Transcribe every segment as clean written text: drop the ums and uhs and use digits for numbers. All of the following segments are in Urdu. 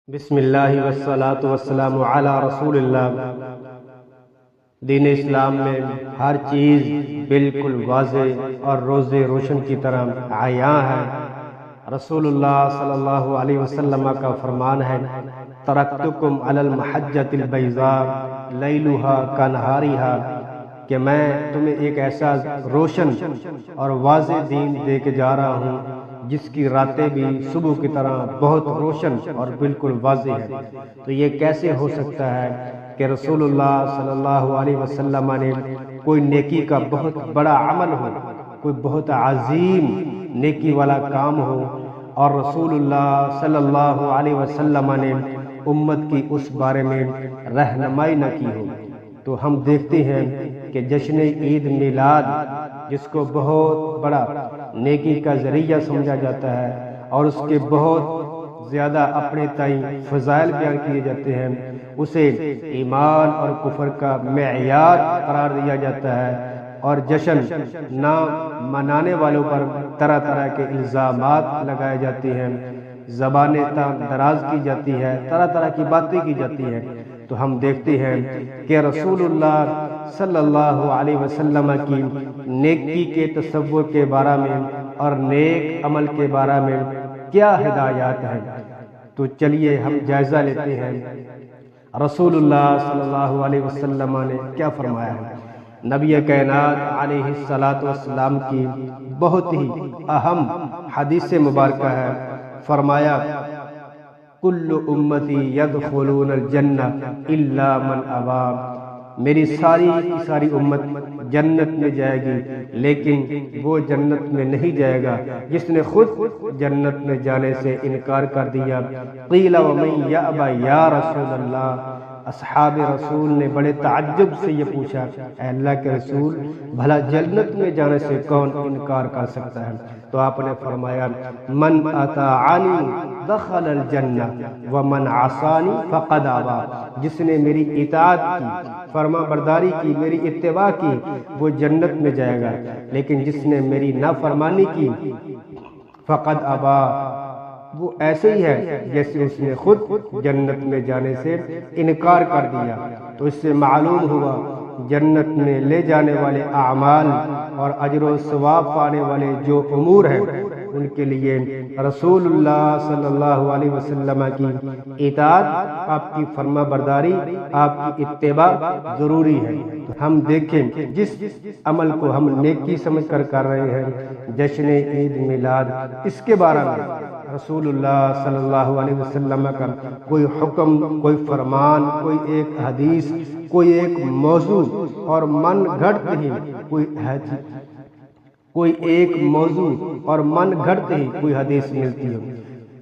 بسم اللہ والصلاة والسلام علی رسول اللہ۔ دین اسلام میں ہر چیز بالکل واضح اور روز روشن کی طرح عیاں ہے۔ رسول اللہ صلی اللہ علیہ وسلم کا فرمان ہے، ترکتکم علی المحجۃ البیضاء لیلها کنہارها، کہ میں تمہیں ایک ایسا روشن اور واضح دین دے کے جا رہا ہوں جس کی راتیں بھی صبح کی طرح بہت روشن اور بالکل واضح ہے۔ تو یہ کیسے ہو سکتا ہے کہ رسول اللہ صلی اللہ علیہ وسلم نے کوئی نیکی کا بہت بڑا عمل ہو، کوئی بہت عظیم نیکی والا کام ہو، اور رسول اللہ صلی اللہ علیہ وسلم نے امت کی اس بارے میں رہنمائی نہ کی ہو۔ تو ہم دیکھتے ہیں کہ جشن عید میلاد، جس کو بہت بڑا نیکی کا ذریعہ سمجھا جاتا ہے اور اس کے بہت زیادہ اپنے تئیں فضائل بیان کیے جاتے ہیں، اسے ایمان اور کفر کا معیار قرار دیا جاتا ہے، اور جشن نہ منانے والوں پر طرح طرح کے الزامات لگائے جاتے ہیں، زبانیں دراز کی جاتی ہے، طرح طرح کی باتیں کی جاتی ہیں۔ تو ہم دیکھتے ہیں کہ رسول اللہ صلی اللہ علیہ وسلم کی نیکی کے تصور کے بارے میں اور نیک عمل کے بارے میں کیا ہدایات ہیں۔ تو چلیے ہم جائزہ لیتے ہیں رسول اللہ صلی اللہ علیہ وسلم نے کیا فرمایا ہے۔ نبی کائنات علیہ الصلاۃ والسلام کی بہت ہی اہم حدیث مبارکہ ہے، فرمایا، کل امتی یدخلون الجنہ الا من ابا، میری ساری کی ساری امت جنت میں جائے گی، لیکن وہ جنت میں نہیں جائے گا جس نے خود جنت میں جانے سے انکار کر دیا۔ قیل ومن یأبی یا رسول اللہ، اصحاب رسول نے بڑے تعجب سے یہ پوچھا، اے اللہ کے رسول، بھلا جنت میں جانے سے کون انکار کر سکتا ہے؟ تو آپ نے فرمایا، من اطاعنی دخل الجنہ ومن عصانی فقد ابا، جس نے میری اطاعت کی، فرما برداری کی، میری اتباع کی، وہ جنت میں جائے گا، لیکن جس نے میری نافرمانی کی فقد ابا، وہ ایسے ہی ہے جیسے اس نے خود جنت میں جانے سے انکار کر دیا۔ تو اس سے معلوم ہوا جنت میں لے جانے والے اعمال اور اجر و ثواب پانے والے جو امور ہیں، ان کے لیے رسول اللہ صلی اللہ علیہ وسلم کی اطاعت، آپ کی فرما برداری، آپ کی اتباع ضروری ہے۔ تو ہم دیکھیں جس عمل کو ہم نیکی سمجھ کر رہے ہیں، جشن عید میلاد، اس کے بارے میں رسول اللہ صلی اللہ علیہ وسلم کا کوئی حکم، کوئی فرمان، کوئی ایک حدیث، کوئی ایک موضوع اور من گھڑت ہی کوئی ایک موضوع اور من گھڑت ہی کوئی حدیث ملتی ہے۔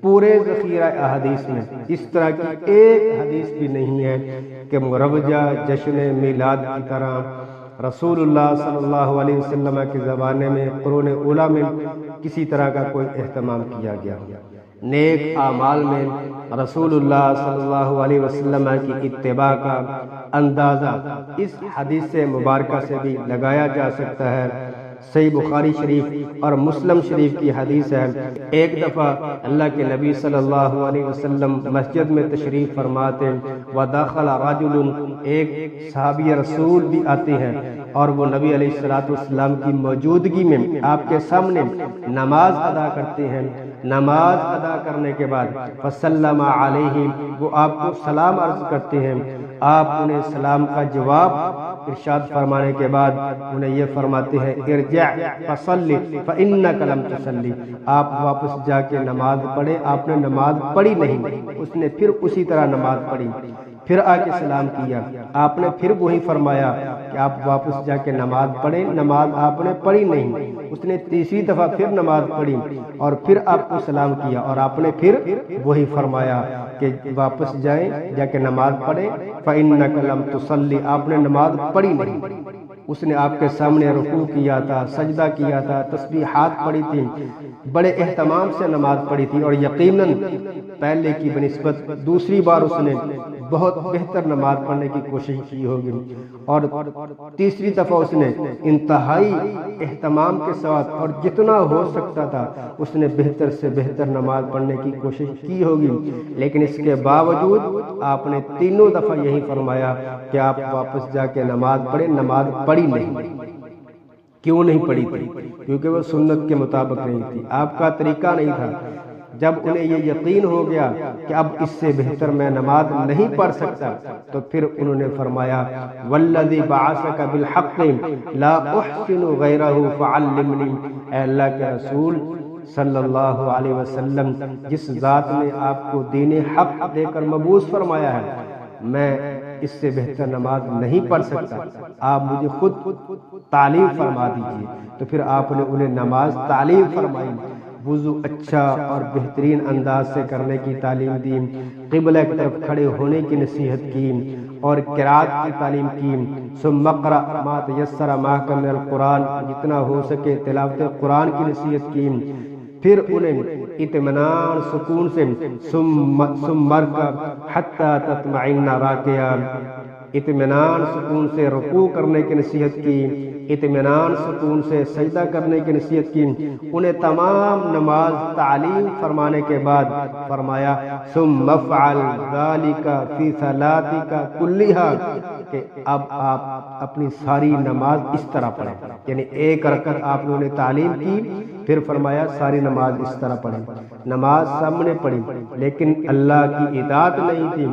پورے ذخیرہ احادیث میں اس طرح کی ایک حدیث بھی نہیں ہے کہ مروجہ جشن میلاد کی طرح رسول اللہ صلی اللہ علیہ وسلم کے زمانے میں قرون اولیٰ میں کسی طرح کا کوئی اہتمام کیا گیا۔ نیک اعمال میں رسول اللہ صلی اللہ علیہ وسلم کی اتباع کا اندازہ اس حدیث مبارکہ سے بھی لگایا جا سکتا ہے۔ صحیح بخاری شریف اور مسلم شریف کی حدیث ہے، ایک دفعہ اللہ کے نبی صلی اللہ علیہ وسلم مسجد میں تشریف فرماتے، ودخل رجل، ایک صحابی رسول بھی آتے ہیں، اور وہ نبی علیہ السلام کی موجودگی میں آپ کے سامنے نماز ادا کرتے ہیں۔ نماز ادا کرنے کے بعد فسلم علیہ، وہ آپ کو سلام عرض کرتے ہیں، آپ انہیں سلام کا جواب ارشاد فرمانے کے بعد انہیں یہ فرماتے ہیں، ارجع فصلی فإنک لم تصلی، آپ واپس جا کے نماز پڑھیں، آپ نے نماز پڑھی نہیں۔ اس نے پھر اسی طرح نماز پڑھی، پھر آ کے سلام کیا، آپ نے پھر وہی فرمایا کہ آپ واپس جا کے نماز پڑھیں، نماز آپ نے پڑھی نہیں۔ اس نے تیسری دفعہ پھر نماز پڑھی اور پھر آپ کو سلام کیا، اور آپ نے پھر وہی فرمایا کہ واپس جائیں، جا کے نماز پڑھیں، فإنک لم تصلی، آپ نے نماز پڑھی نہیں۔ اس نے آپ کے سامنے رکوع کیا تھا، سجدہ کیا تھا، تسبیحات پڑھی تھی، بڑے اہتمام سے نماز پڑھی تھی، اور یقیناً پہلے کی بنسبت دوسری بار اس نے بہت بہتر نماز پڑھنے کی کوشش کی ہوگی، اور تیسری دفعہ اس نے انتہائی اہتمام کے ساتھ اور جتنا ہو سکتا تھا اس نے بہتر سے بہتر نماز پڑھنے کی کوشش کی ہوگی، لیکن اس کے باوجود آپ نے تینوں دفعہ یہی فرمایا کہ آپ واپس جا کے نماز پڑھیں۔ نماز پڑھی نہیں۔ کیوں نہیں پڑھی تھی؟ کیونکہ وہ سنت کے مطابق نہیں تھی، آپ کا طریقہ نہیں تھا۔ جب انہیں یہ یقین ہو گیا کہ اب اس سے بہتر میں نماز نہیں پڑھ سکتا، تو پھر انہوں نے فرمایا والذی بعثک بالحق لا احسن غیرہ فعلمنی، اے اللہ کے رسول صلی اللہ علیہ وسلم، جس ذات نے آپ کو دین حق دے کر مبعوث فرمایا ہے، میں اس سے بہتر نماز نہیں پڑھ سکتا، آپ مجھے خود تعلیم فرما دیجئے۔ تو پھر آپ نے انہیں نماز تعلیم فرمائی، وضو اچھا اور بہترین انداز سے کرنے کی تعلیم دی، قبلہ کی طرف کھڑے ہونے کی نصیحت کی، اور قرات کی تعلیم کی۔ ثم اقرأ ما تیسر معک من القرآن، جتنا ہو سکے تلاوت قرآن کی نصیحت کی۔ پھر انہیں اطمینان سکون سے ثم ارکع حتی تطمئن راکعا، اطمینان سکون سے رکوع کرنے کی نصیحت کی، اطمینان سکون سے سجدہ کرنے کی نصیحت کی۔ انہیں تمام نماز تعلیم فرمانے کے بعد فرمایا ثم افعل ذلك فی صلاتک کلھا، کہ اب آپ اپنی ساری نماز اس طرح پڑھیں، یعنی ایک رکعت آپ نے انہیں تعلیم کی، پھر فرمایا ساری نماز اس طرح پڑھیں۔ نماز سب نے پڑھی، لیکن اللہ کی اطاعت نہیں تھی،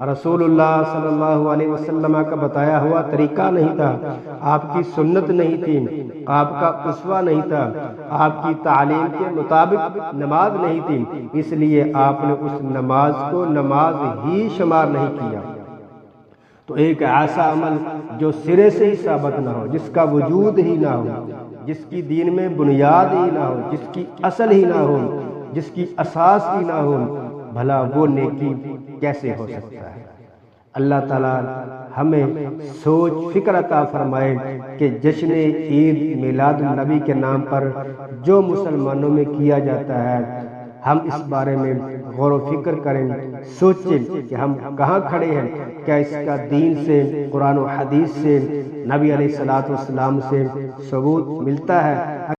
رسول اللہ صلی اللہ علیہ وسلم کا بتایا ہوا طریقہ نہیں تھا، آپ کی سنت نہیں تھی، آپ کا اسوہ نہیں تھا، آپ کی تعلیم کے مطابق نماز نہیں تھی، اس لیے آپ نے اس نماز کو نماز ہی شمار نہیں کیا۔ تو ایک ایسا عمل جو سرے سے ہی ثابت نہ ہو، جس کا وجود ہی نہ ہو، جس کی دین میں بنیاد ہی نہ ہو، جس کی اصل ہی نہ ہو، جس کی اساس ہی نہ ہو، بھلا وہ نیکی کیسے ہو سکتا ہے؟ اللہ تعالیٰ ہمیں سوچ فکر عطا فرمائے کہ جشن عید میلاد النبی کے نام پر جو مسلمانوں میں کیا جاتا ہے، ہم اس بارے میں غور و فکر کریں، سوچیں کہ ہم کہاں کھڑے ہیں، کیا اس کا دین سے، قرآن و حدیث سے، نبی علیہ الصلوۃ والسلام سے ثبوت ملتا ہے؟